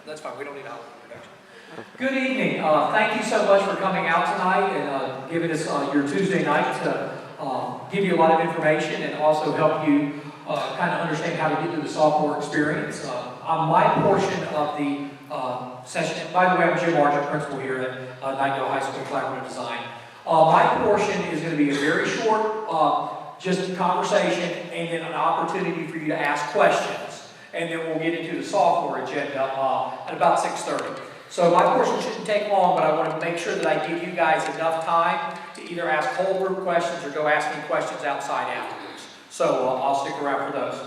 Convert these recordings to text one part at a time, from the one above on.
That's fine. We don't need a holiday introduction. Good evening. Thank you so much for coming out tonight and giving us your Tuesday night to give you a lot of information and also help you kind of understand how to get through the sophomore experience. On my portion of the session, and by the way, I'm Jim Argent, principal here at Nightdale High School Collaborative Design. My portion is going to be a very short, just a conversation and then an opportunity for you to ask questions. And then we'll get into the sophomore agenda at about 6:30. So my portion shouldn't take long, but I want to make sure that I give you guys enough time to either ask whole group questions or go ask me questions outside afterwards. So I'll stick around for those.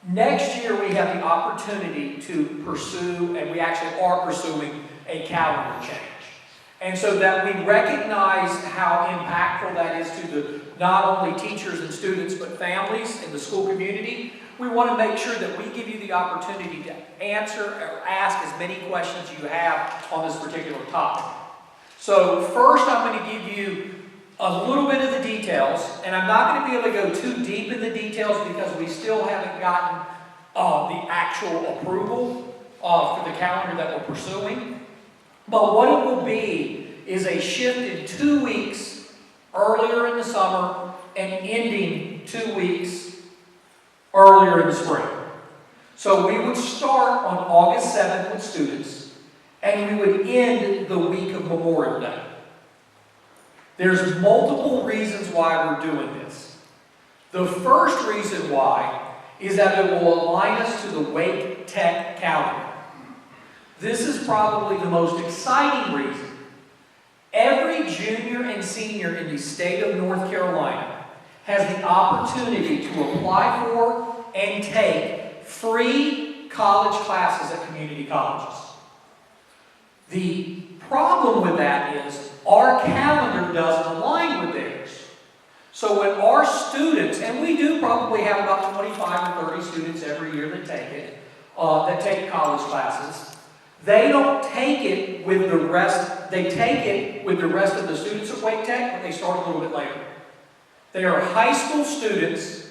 Next year we have the opportunity to pursue, and we actually are pursuing, a calendar change. And so that we recognize how impactful that is to not only teachers and students, but families in the school community. We want to make sure that we give you the opportunity to answer or ask as many questions you have on this particular topic. So first I'm going to give you a little bit of the details, and I'm not going to be able to go too deep in the details because we still haven't gotten the actual approval for the calendar that we're pursuing. But what it will be is a shift in 2 weeks earlier in the summer and ending 2 weeks earlier in the spring. So we would start on August 7th with students, and we would end the week of Memorial Day. There's multiple reasons why we're doing this. The first reason why is that it will align us to the Wake Tech calendar. This is probably the most exciting reason. Every junior and senior in the state of North Carolina has the opportunity to apply for and take free college classes at community colleges. The problem with that is our calendar doesn't align with theirs. So when our students, and we do probably have about 25 or 30 students every year that take it, that take college classes, they don't take it with the rest, they take it with the rest of the students at Wake Tech, but they start a little bit later. They are high school students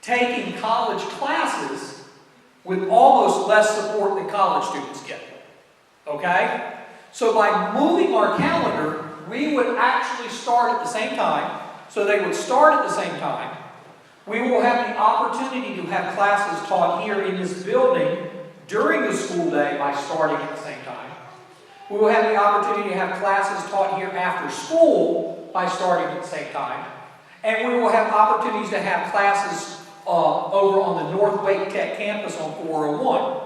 taking college classes with almost less support than college students get. Okay? So by moving our calendar, we would actually start at the same time. So they would start at the same time. We will have the opportunity to have classes taught here in this building during the school day by starting at the same time. We will have the opportunity to have classes taught here after school by starting at the same time. And we will have opportunities to have classes over on the North Wake Tech campus on 401.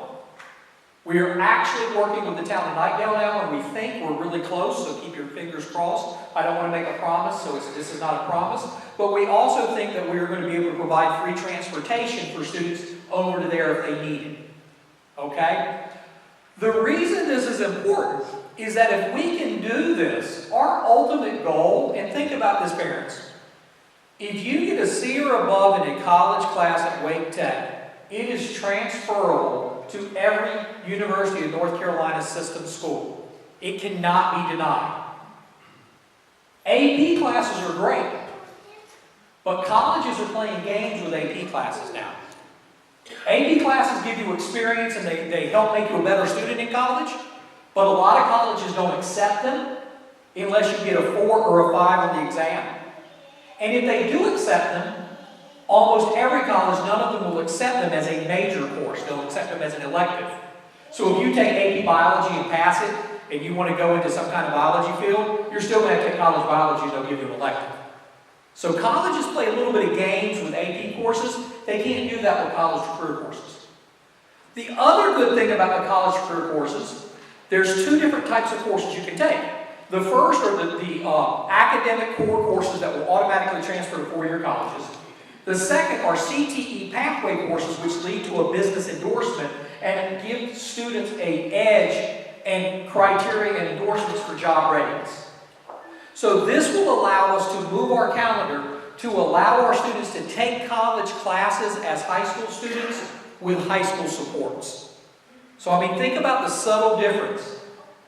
We are actually working with the town of Nightdale now, and we think we're really close, so keep your fingers crossed. I don't want to make a promise, so this is not a promise. But we also think that we are going to be able to provide free transportation for students over to there if they need it. Okay? The reason this is important is that if we can do this, our ultimate goal, and think about this, parents, if you get a C or above in a college class at Wake Tech, it is transferable to every University of North Carolina system school. It cannot be denied. AP classes are great, but colleges are playing games with AP classes now. AP classes give you experience and they help make you a better student in college, but a lot of colleges don't accept them unless you get a 4 or a 5 on the exam. And if they do accept them, almost every college, none of them will accept them as a major course. They'll accept them as an elective. So if you take AP Biology and pass it, and you want to go into some kind of biology field, you're still going to take college biology and they'll give you an elective. So colleges play a little bit of games with AP courses. They can't do that with college career courses. The other good thing about the college career courses, there's 2 different types of courses you can take. The first are the academic core courses that will automatically transfer to 4-year colleges. The second are CTE pathway courses, which lead to a business endorsement and give students an edge and criteria and endorsements for job readiness. So this will allow us to move our calendar to allow our students to take college classes as high school students with high school supports. So I mean, think about the subtle difference.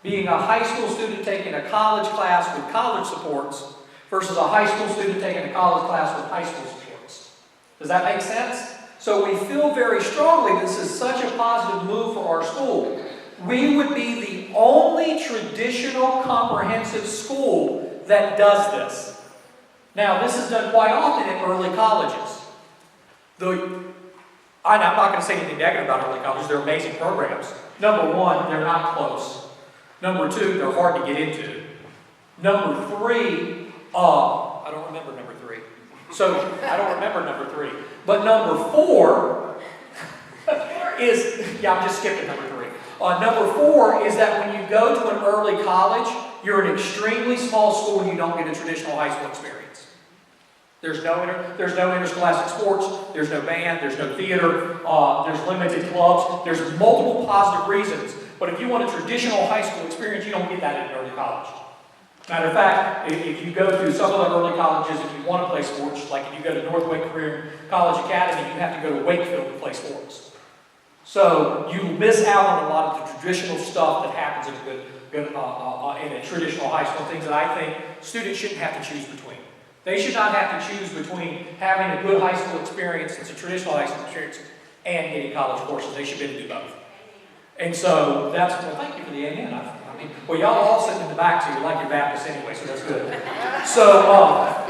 Being a high school student taking a college class with college supports versus a high school student taking a college class with high school supports. Does that make sense? So we feel very strongly this is such a positive move for our school. We would be the only traditional comprehensive school that does this. Now, this is done quite often in early colleges. I'm not going to say anything negative about early colleges. They're amazing programs. Number one, they're not close. Number two, they're hard to get into. Number three, I don't remember number three. So, I don't remember number three. But number four is, I'm just skipping number three. Number four is that when you go to an early college, you're an extremely small school and you don't get a traditional high school experience. There's no interscholastic sports, there's no band, there's no theater, there's limited clubs, there's multiple positive reasons. But if you want a traditional high school experience, you don't get that in early college. Matter of fact, if you go through some of the early colleges, if you want to play sports, like if you go to North Wake Career College Academy, you have to go to Wakefield to play sports. So you miss out on a lot of the traditional stuff that happens in a traditional high school, things that I think students shouldn't have to choose between. They should not have to choose between having a good high school experience, it's a traditional high school experience, and getting college courses. They should be able to do both. And so that's, well, thank you for the amen. Well, y'all all sitting in the back, so you like your Baptist anyway, so that's good. So,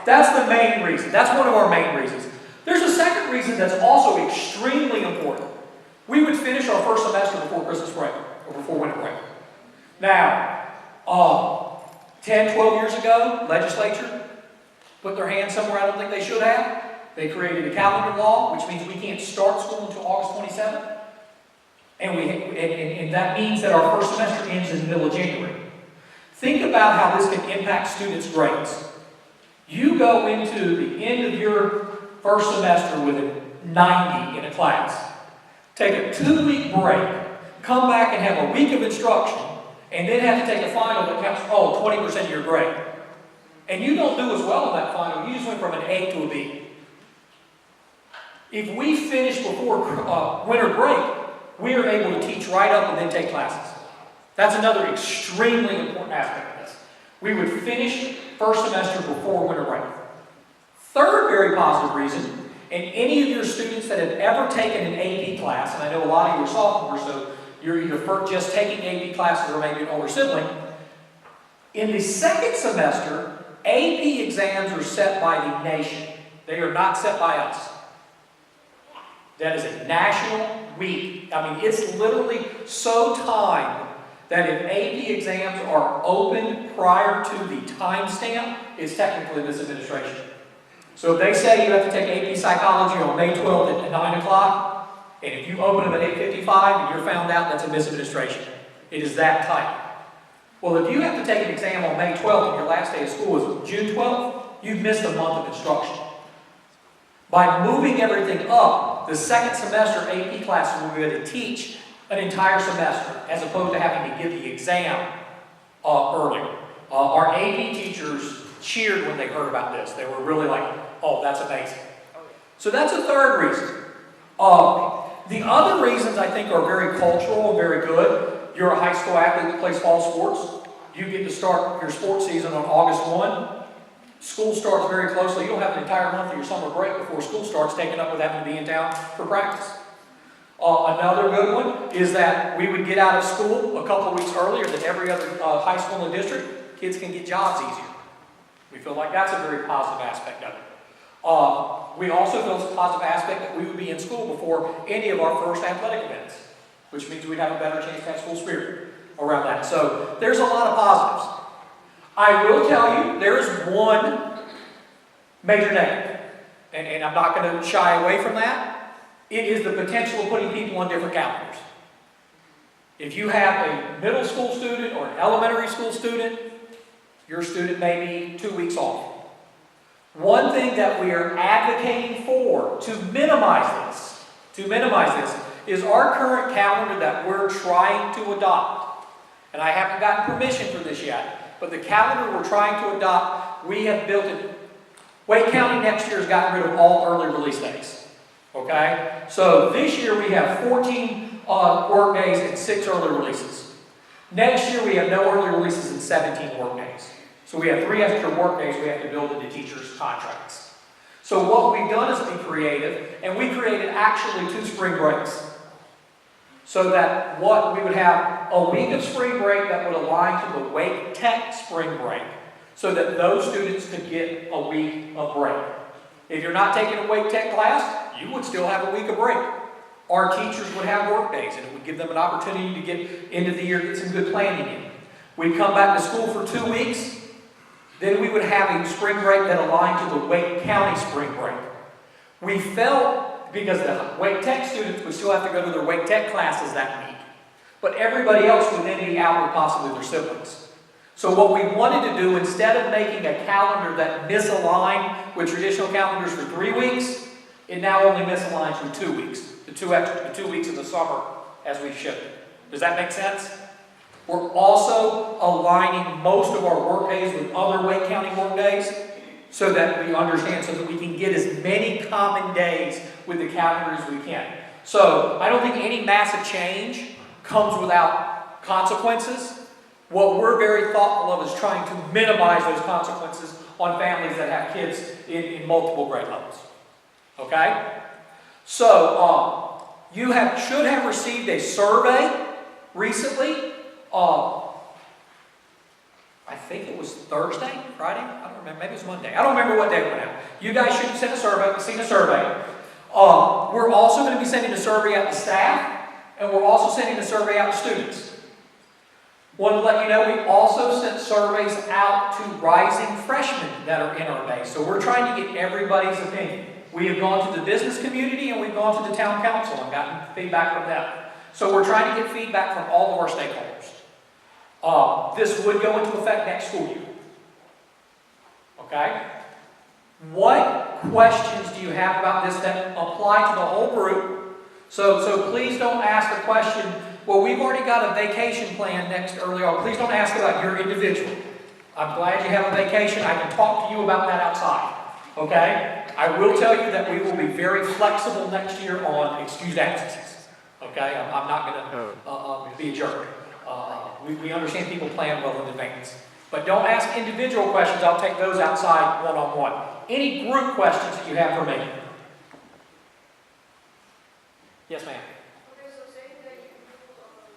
that's the main reason. That's one of our main reasons. There's a second reason that's also extremely important. We would finish our first semester before Christmas break, or before winter break. Now, 10, 12 years ago, legislature put their hand somewhere I don't think they should have. They created a calendar law, which means we can't start school until August 27th. And that means that our first semester ends in the middle of January. Think about how this can impact students' grades. You go into the end of your first semester with a 90 in a class. Take a 2-week break, come back and have a week of instruction, and then have to take a final that counts 20% of your grade. And you don't do as well in that final, you just went from an A to a B. If we finish before winter break, we are able to teach right up and then take classes. That's another extremely important aspect of this. We would finish first semester before winter break. Third very positive reason, and any of your students that have ever taken an AP class, and I know a lot of you are sophomores, so you're either just taking AP classes or maybe an older sibling, in the second semester, AP exams are set by the nation. They are not set by us. That is a national week. I mean, it's literally so timed that if AP exams are open prior to the timestamp, it's technically this administration. So if they say you have to take AP Psychology on May 12th at 9 o'clock, and if you open them at 8:55 and you're found out, that's a misadministration. It is that tight. Well, if you have to take an exam on May 12th and your last day of school is June 12th, you've missed a month of instruction. By moving everything up, the second semester AP classes will be able to teach an entire semester as opposed to having to give the exam earlier. Our AP teachers cheered when they heard about this. They were really like, oh, that's amazing. So that's a third reason. The other reasons I think are very cultural and very good. You're a high school athlete that plays fall sports. You get to start your sports season on August 1. School starts very closely. You'll have an entire month of your summer break before school starts, taken up with having to be in town for practice. Another good one is that we would get out of school a couple of weeks earlier than every other high school in the district. Kids can get jobs easier. We feel like that's a very positive aspect of it. We also feel it's a positive aspect that we would be in school before any of our first athletic events, which means we'd have a better chance to have school spirit around that. So there's a lot of positives. I will tell you, there is one major negative, and I'm not going to shy away from that. It is the potential of putting people on different calendars. If you have a middle school student or an elementary school student, your student may be 2 weeks off. One thing that we are advocating for to minimize this is our current calendar that we're trying to adopt. And I haven't gotten permission for this yet. But the calendar we're trying to adopt, we have built it. Wake County next year has gotten rid of all early release days. Okay? So this year we have 14 work days and 6 early releases. Next year we have no early releases and 17 work days. So we have 3 extra work days we have to build into teachers' contracts. So what we've done is be creative, and we created actually 2 spring breaks. So that what we would have a week of spring break that would align to the Wake Tech spring break, so that those students could get a week of break. If you're not taking a Wake Tech class, you would still have a week of break. Our teachers would have work days, and it would give them an opportunity to get into the year, get some good planning in. We'd come back to school for 2 weeks, then we would have a spring break that aligned to the Wake County spring break. We felt, because the Wake Tech students would still have to go to their Wake Tech classes that week, but everybody else would then be out with possibly their siblings. So what we wanted to do, instead of making a calendar that misaligned with traditional calendars for 3 weeks, it now only misaligns with 2 weeks. The 2 weeks of the summer as we shift it. Does that make sense? We're also aligning most of our work days with other Wake County work days so that we understand, so that we can get as many common days with the calendar as we can. So I don't think any massive change comes without consequences. What we're very thoughtful of is trying to minimize those consequences on families that have kids in multiple grade levels. Okay? So, you should have received a survey recently. I think it was Thursday, Friday? I don't remember. Maybe it was Monday. I don't remember what day it went out. You guys should have seen a survey. We're also going to be sending a survey out to staff, and we're also sending a survey out to students. Want to let you know we also sent surveys out to rising freshmen that are in our base. So we're trying to get everybody's opinion. We have gone to the business community and we've gone to the town council and gotten feedback from them. So we're trying to get feedback from all of our stakeholders. This would go into effect next school year. Okay? What questions do you have about this that apply to the whole group? So please don't ask the question, well, we've already got a vacation plan next early on. Please don't ask about your individual. I'm glad you have a vacation. I can talk to you about that outside. Okay? I will tell you that we will be very flexible next year on excused absences. Okay? I'm not going to be a jerk. We understand people plan well in advance. But don't ask individual questions. I'll take those outside one-on-one. Any group questions that you have for me? Yes, ma'am. Okay, so say that you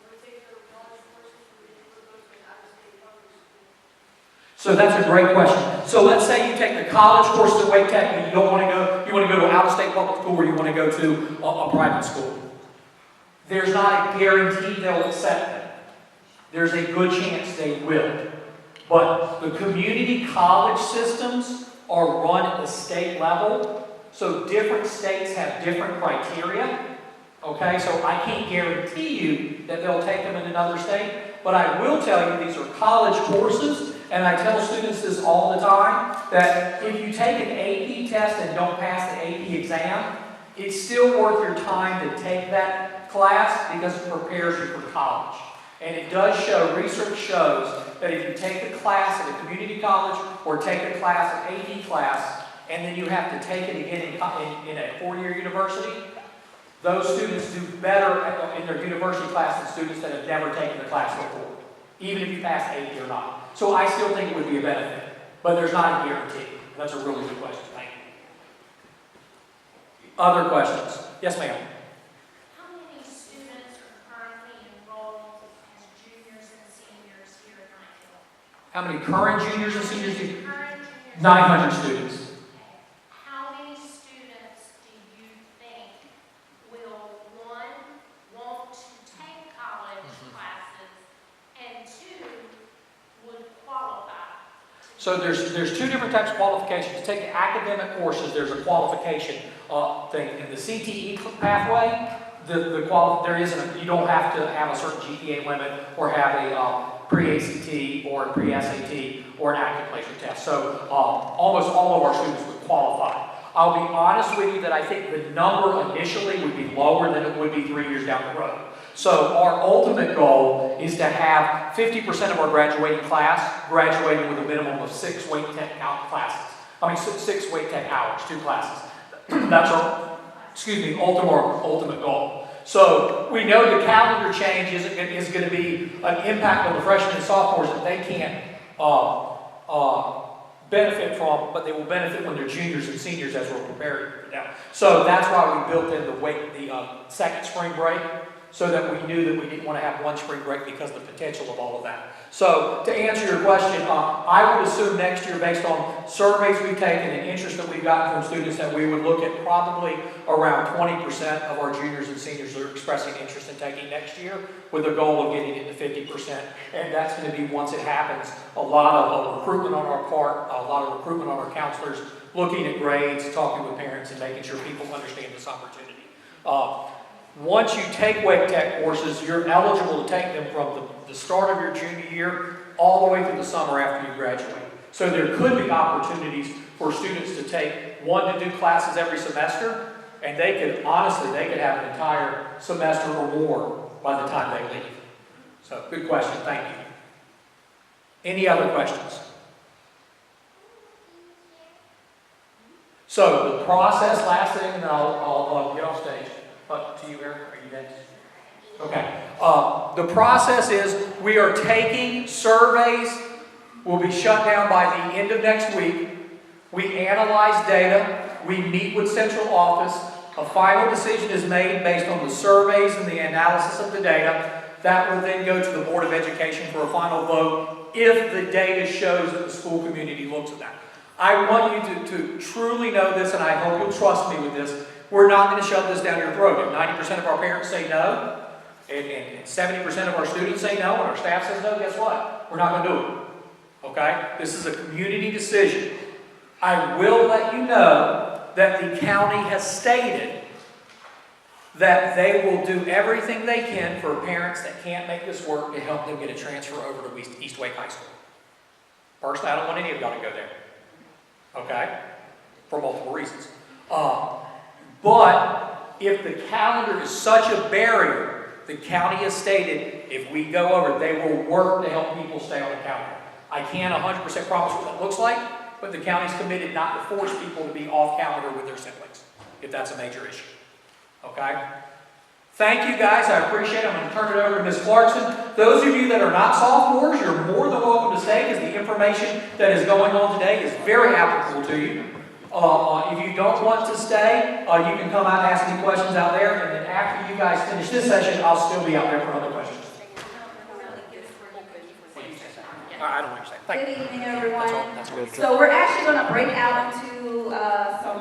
would take the college courses for those out-of-state public schools. So that's a great question. So let's say you take the college courses at Wake Tech and you don't want to go, you want to go to an out-of-state public school or you want to go to a private school. There's not a guarantee they'll accept them. There's a good chance they will. But the community college systems are run at the state level, so different states have different criteria. Okay, so I can't guarantee you that they'll take them in another state, but I will tell you these are college courses, and I tell students this all the time, that if you take an AP test and don't pass the AP exam, it's still worth your time to take that class because it prepares you for college. And it does show, research shows, that if you take a class at a community college or take a class, an AP class, and then you have to take it again in a four-year university, those students do better in their university class than students that have never taken the class before, even if you pass AP or not. So I still think it would be a benefit, but there's not a guarantee. That's a really good question. Thank you. Other questions? Yes, ma'am. How many students are currently enrolled as juniors and seniors here at Knightfield? How many current juniors and seniors? Current juniors. 900 students. How many students do you think will, one, want to take college classes, and two, would qualify? So there's two different types of qualifications. To take the academic courses, there's a qualification thing. In the CTE pathway, there isn't you don't have to have a certain GPA limit or have a pre-ACT or a pre-SAT or an active placer test. So almost all of our students would qualify. I'll be honest with you that I think the number initially would be lower than it would be 3 years down the road. So our ultimate goal is to have 50% of our graduating class graduating with a minimum of 6 Wake Tech classes. 6 Wake Tech hours, 2 classes. That's our, ultimate goal. So we know the calendar change is going to be an impact on the freshmen and sophomores that they can't benefit from, but they will benefit when they're juniors and seniors as we're preparing for them. So that's why we built in the second spring break, so that we knew that we didn't want to have one spring break because of the potential of all of that. So to answer your question, I would assume next year, based on surveys we've taken and interest that we've gotten from students, that we would look at probably around 20% of our juniors and seniors that are expressing interest in taking next year, with a goal of getting it to 50%. And that's going to be, once it happens, a lot of recruitment on our part, a lot of recruitment on our counselors, looking at grades, talking with parents, and making sure people understand this opportunity. Once you take Wake Tech courses, you're eligible to take them from the start of your junior year all the way through the summer after you graduate. So there could be opportunities for students to take 1 to 2 classes every semester, and they could, honestly, they could have an entire semester or more by the time they leave. So, good question, thank you. Any other questions? So, the process, last thing, and then I'll get off stage. To you, Eric, are you next? Okay. The process is we are taking surveys, will be shut down by the end of next week. We analyze data, we meet with central office, a final decision is made based on the surveys and the analysis of the data. That will then go to the Board of Education for a final vote if the data shows that the school community looks at that. I want you to truly know this, and I hope you'll trust me with this. We're not going to shove this down your throat. If 90% of our parents say no, and 70% of our students say no, and our staff says no, guess what? We're not going to do it. Okay? This is a community decision. I will let you know that the county has stated that they will do everything they can for parents that can't make this work to help them get a transfer over to East Wake High School. Personally, I don't want any of y'all to go there. Okay? For multiple reasons. But if the calendar is such a barrier, the county has stated if we go over, they will work to help people stay on the calendar. I can't 100% promise what that looks like, but the county's committed not to force people to be off calendar with their siblings, if that's a major issue. Okay? Thank you guys, I appreciate it. I'm going to turn it over to Ms. Clarkson. Those of you that are not sophomores, you're more than welcome to stay, because the information that is going on today is very applicable to you. If you don't want to stay, you can come out and ask any questions out there, and then after you guys finish this session, I'll still be out there for other questions. I don't want you to say. Thank you. Good evening, everyone. That's all. So we're actually going to break out into some